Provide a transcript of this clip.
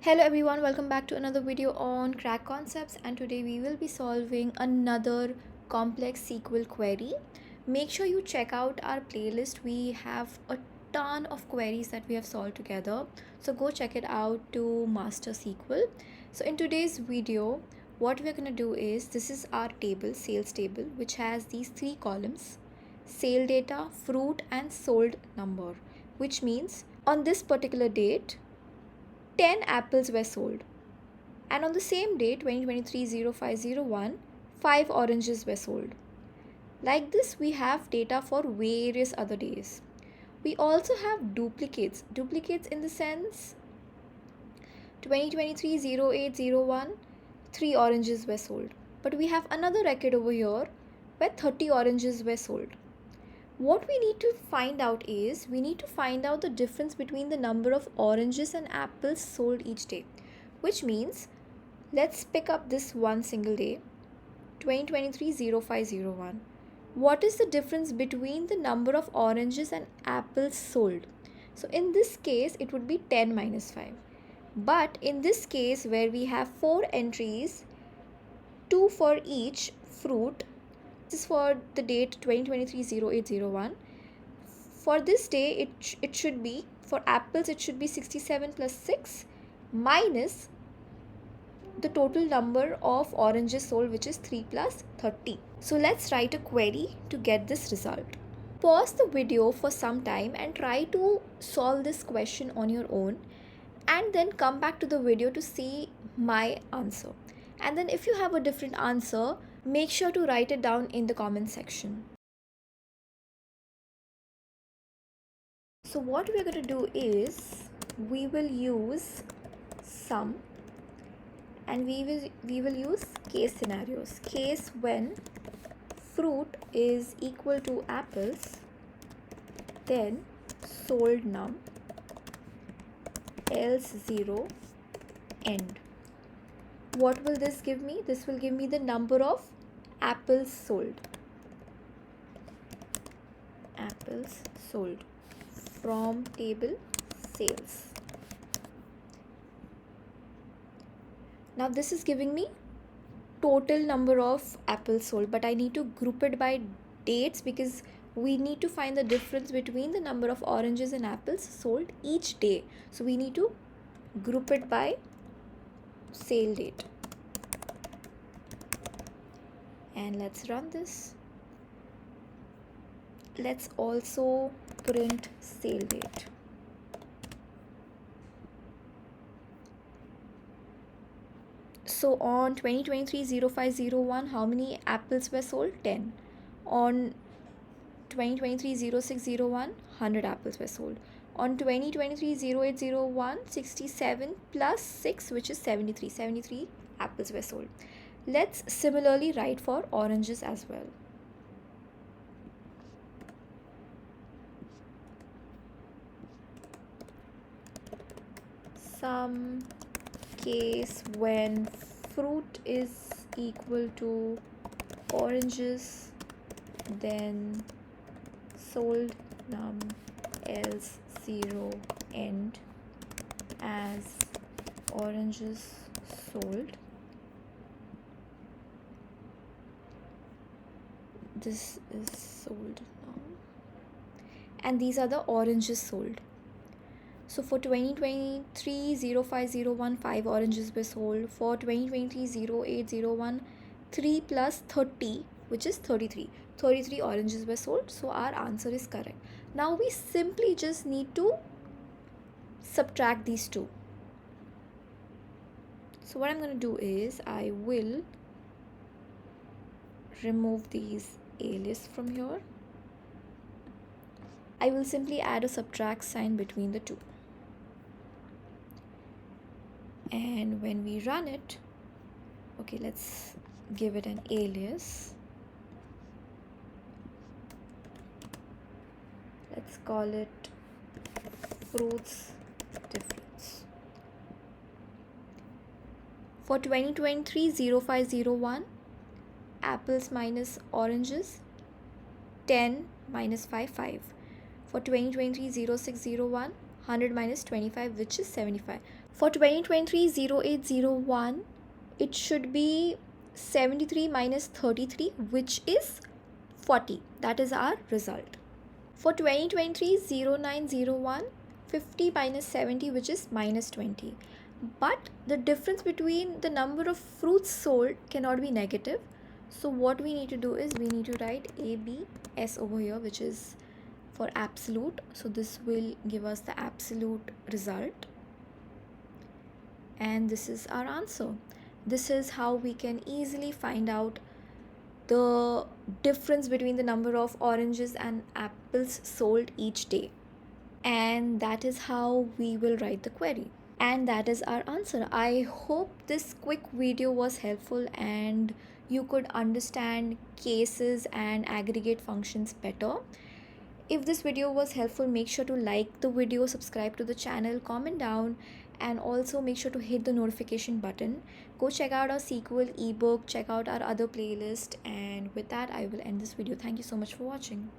Hello everyone, welcome back to another video on crack concepts, and today we will be solving another complex SQL query. Make sure you check out our playlist. We have a ton of queries that we have solved together, so go check it out to master SQL. So in today's video, what we're going to do is, this is our table, sales table, which has these three columns: sale data, fruit and sold number, which means on this particular date 10 apples were sold, and on the same day 2023-0501 5 oranges were sold. Like this, we have data for various other days. We also have duplicates in the sense 2023-0801 3 oranges were sold, but we have another record over here where 30 oranges were sold. What we need to find out is, we need to find out the difference between the number of oranges and apples sold each day, which means let's pick up this one single day, 2023-0501. What is the difference between the number of oranges and apples sold? So in this case, it would be 10 minus 5. But in this case, where we have 4 entries, 2 for each fruit, this is for the date 2023-0801. For this day, it should be, for apples, it should be 67 plus 6 minus the total number of oranges sold, which is 3 plus 30. So let's write a query to get this result. Pause the video for some time and try to solve this question on your own, and then come back to the video to see my answer. And then if you have a different answer, make sure to write it down in the comment section. So what we're going to do is, we will use sum, and we will use case scenarios. Case when fruit is equal to apples, then sold num, else 0, end. What will this give me? This will give me the number of apples sold. Apples sold from table sales. Now this is giving me total number of apples sold, but I need to group it by dates because we need to find the difference between the number of oranges and apples sold each day. So we need to group it by sale date. And let's run this. Let's also print sale date. So on 2023-0501, how many apples were sold? 10. On 2023-0601, 100 apples were sold. On 2023-0801, 67 plus 6, which is 73. 73 apples were sold. Let's similarly write for oranges as well. Some case when fruit is equal to oranges, then sold num, else 0, end, as oranges sold. This is sold now, and these are the oranges sold. So for 2023-0501, 5 oranges were sold. For 2023-0801, 3 plus 30, which is 33. 33 oranges were sold. So our answer is correct. Now we simply just need to subtract these two. So what I'm going to do is, I will remove these alias from here. I will simply add a subtract sign between the two. And when we run it, okay, let's give it an alias. Let's call it fruits difference. For 2023-0501, apples minus oranges, 10 minus 5, 5. For 2023-0601, 100 minus 25, which is 75. For 2023-0801, it should be 73 minus 33, which is 40. That is our result. For 2023-0901, 50 minus 70, which is minus 20. But the difference between the number of fruits sold cannot be negative. So what we need to do is we need to write ABS over here, which is for absolute. So this will give us the absolute result. And this is our answer. This is how we can easily find out the difference between the number of oranges and apples sold each day. And that is how we will write the query. And that is our answer. I hope this quick video was helpful and you could understand cases and aggregate functions better. If this video was helpful, make sure to like the video, subscribe to the channel, comment down, and also make sure to hit the notification button. Go check out our SQL ebook, check out our other playlist, and with that I will end this video. Thank you so much for watching.